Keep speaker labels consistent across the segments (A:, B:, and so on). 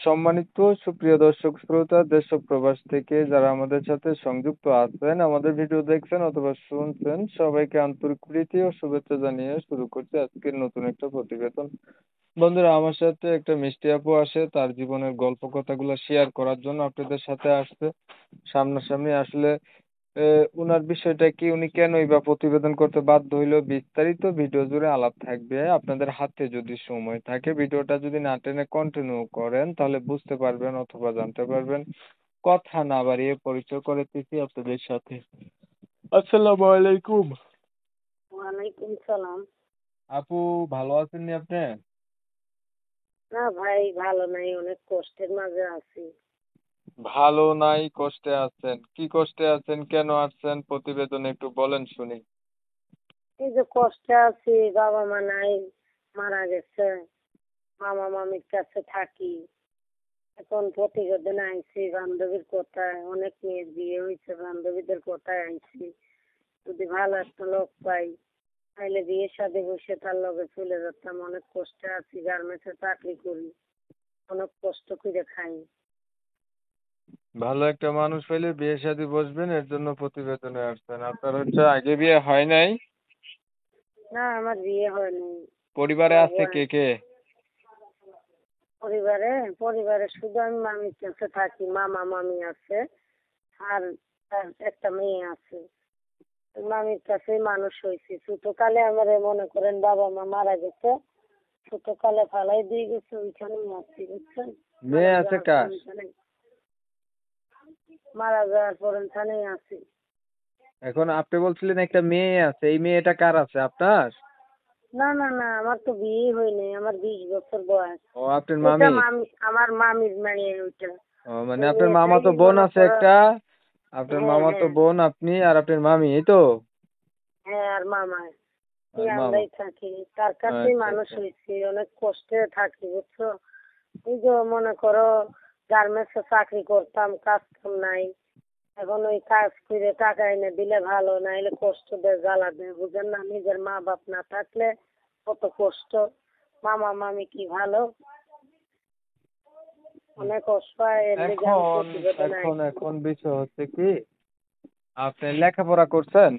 A: সম্মানিত সুপ্রিয় দর্শক শ্রোতা দেশ ও প্রবাস থেকে যারা আমাদের সাথে সংযুক্ত আছেন, আমাদের ভিডিও দেখছেন অথবা শুনছেন, সবাইকে আন্তরিক প্রীতি ও শুভেচ্ছা জানিয়ে শুরু করছি আজকের নতুন একটা প্রতিবেদন। বন্ধুরা, আমার সাথে একটা মিষ্টি আপু আসে তার জীবনের গল্প কথাগুলো শেয়ার করার জন্য আপনাদের সাথে আসছে সামনাসামনি। আসলে উনার বিষয়টা কি, উনি কেনই বা প্রতিবেদন করতে বাধ্য হইলো, বিস্তারিত ভিডিও জুড়ে আলাপ থাকবে। আপনাদের হাতে যদি সময় থাকে ভিডিওটা যদি না টেনে কন্টিনিউ করেন তাহলে বুঝতে পারবেন অথবা জানতে পারবেন। কথা না বাড়িয়ে পরিচয় করে দিচ্ছি আপনাদের সাথে। আসসালামু আলাইকুম।
B: ওয়ালাইকুম সালাম।
A: আপু, ভালো আছেন নি আপনি?
B: না ভাই, ভালো নাই, অনেক কষ্টের মাঝে আছি।
A: ভালো নাই, কষ্টে আছেন? কি কষ্টে আছেন, কেন আসছেন প্রতিবেদনে একটু বলেন শুনি।
B: এই যে কষ্টে আছি, বাবা মা নাই, মারা গেছে। মামা মামির কাছে থাকি। এখন প্রতিবেদন আইছি বান্ধবীর কোথায়, অনেক মেয়ের বিয়ে হয়েছে, বান্ধবীদের কোথায় আইছি। যদি ভালো একটা লোক পাই তাইলে বিয়ে শাদী বসে তার লগে চলে যেতাম। অনেক কষ্টে আছি, গার্মেন্টসে চাকরি করি, অনেক কষ্ট করে খাই।
A: ভালো একটা মানুষ হইলে বিয়ে শাদী বসবেন, এর জন্য প্রতিবেদনে আসছেন। আপনার হচ্ছে আগে বিয়ে হয় নাই?
B: না, আমার বিয়ে হয়নি।
A: পরিবারে
B: আমার
A: আছে কে
B: বয়স
A: কে?
B: পরিবারে পরিবারে শুধু আমি মামির কাছে থাকি, মামা মামি আছে, আর তার একটা মেয়ে আছে। ওই মামির কাছেই মানুষ হয়েছি। ছোটকালে আমার মনে করেন বাবা মা মারা গেছে, ছোটকালে ফালাই দিয়ে গেছে, ওইখানেই আছি বুঝছেন।
A: মেয়ে
B: মারা
A: আছে
B: যাওয়ার পর
A: কার?
B: ওইখানে মারা যাওয়ার পর ওইখানেই আছি।
A: এখন আপনি বলছিলেন একটা মেয়ে আছে, এই মেয়েটা কার আছে, আপনার?
B: না না না, আমার তো বিয়ে হয়নি, আমার 20 বছর বয়স।
A: ও, আপনার
B: ওইটা
A: মামি?
B: মামি, আমার মামির মেয়ে ওইটা।
A: ও মানে
B: ওই
A: আপনার
B: মেয়েটাই
A: মামাতো বোন
B: মনে
A: আছে
B: করো।
A: একটা। আপনার
B: হ্যাঁ
A: মামাতো
B: হ্যাঁ
A: বোন, আপনি আর আপনার মামি, এই তো?
B: হ্যাঁ, আর মামা।
A: আর
B: এই
A: মামা।
B: আমরাই থাকি, তার কাছেই
A: আচ্ছা
B: মানুষ
A: আচ্ছা।
B: হয়েছি, অনেক কষ্টে থাকি বুঝছো। এই যে মনে করো গার্মেন্টসে চাকরি করতাম, কাজ কাম নাই। এখন ওই কাজ করে টাকা এনে দিলে ভালো, নাইলে কষ্ট দেয়, জ্বালা দেয়, বুঝেন না। নিজের মা বাপ না থাকলে কত কষ্ট। মামা মামি কি ভালো, অনেক অসহায়, এর লেগে আমি
A: এখন
B: প্রতিবেদন
A: এখন
B: আইছি।
A: এখন বিষয় হচ্ছে কি, আপনি লেখাপড়া করছেন?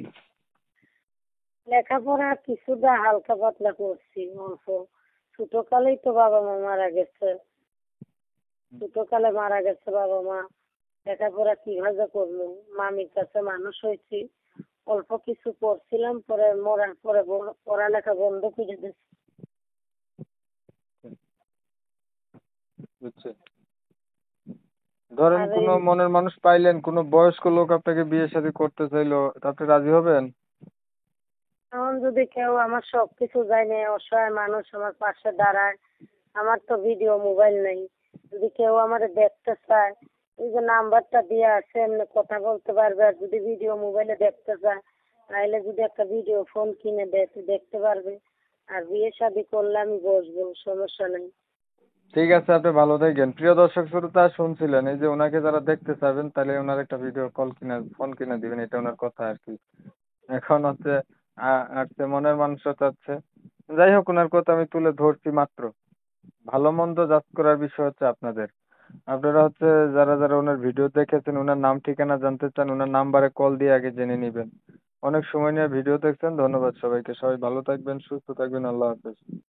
B: লেখাপড়া কিছুটা হালকা পাতলা করছি, অল্প। ছোটকালেই তো বাবা মা মারা গেছে, ছোটকালে মারা গেছে বাবা মা। লেখাপড়া কিভাবে করলো, মামির কাছে মানুষ হয়েছি, অল্প কিছু পড়ছিলাম, পরে মরার পরে পড়ালেখা বন্ধ করে দিচ্ছি।
A: বুঝছেন? ধরেন
B: আর
A: কোনো
B: এই
A: মনের মানুষ পাইলেন, কোনো বয়স্ক লোক আপনাকে বিয়ে শাদী করতে চাইলো, আপনি রাজি হবেন?
B: এখন যদি কেউ আমার সবকিছু জানে, অসহায় মানুষ আমার পাশে দাঁড়ায়, আমার তো ভিডিও মোবাইল নেই, যদি কেউ আমার দেখতে চায়, এই যে নাম্বারটা দিয়ে আছে এমনি কথা বলতে পারবে। আর যদি ভিডিও মোবাইলে দেখতে চায় তাহলে যদি একটা ভিডিও ফোন কিনে দেয় তো দেখতে পারবে। আর বিয়ে শাদী করলে আমি বসবো, সমস্যা নেই।
A: ঠিক আছে, আপনি ভালো থাকবেন। প্রিয় দর্শক শ্রোতা, শুনছিলেন এই যে ওনাকে যারা দেখতে চাবেন তাহলে ওনার একটা ভিডিও কল কিনে ফোন কিনে দিবেন, এটা ওনার কথা আর কি। এখন হচ্ছে আসছে মনের মানুষও চাচ্ছে। যাই হোক, ওনার কথা আমি তুলে ধরছি মাত্র। ভালো মন্দ জাজ করার বিষয় হচ্ছে আপনাদের। আপনারা হচ্ছে যারা যারা ওনার ভিডিও দেখেছেন, ওনার নাম ঠিকানা জানতে চান, ওনার নাম্বারে কল দিয়ে আগে জেনে নিবেন। অনেক সময় নিয়ে ভিডিও দেখছেন, ধন্যবাদ সবাইকে। সবাই ভালো থাকবেন, সুস্থ থাকবেন, আল্লাহ হাফেজ।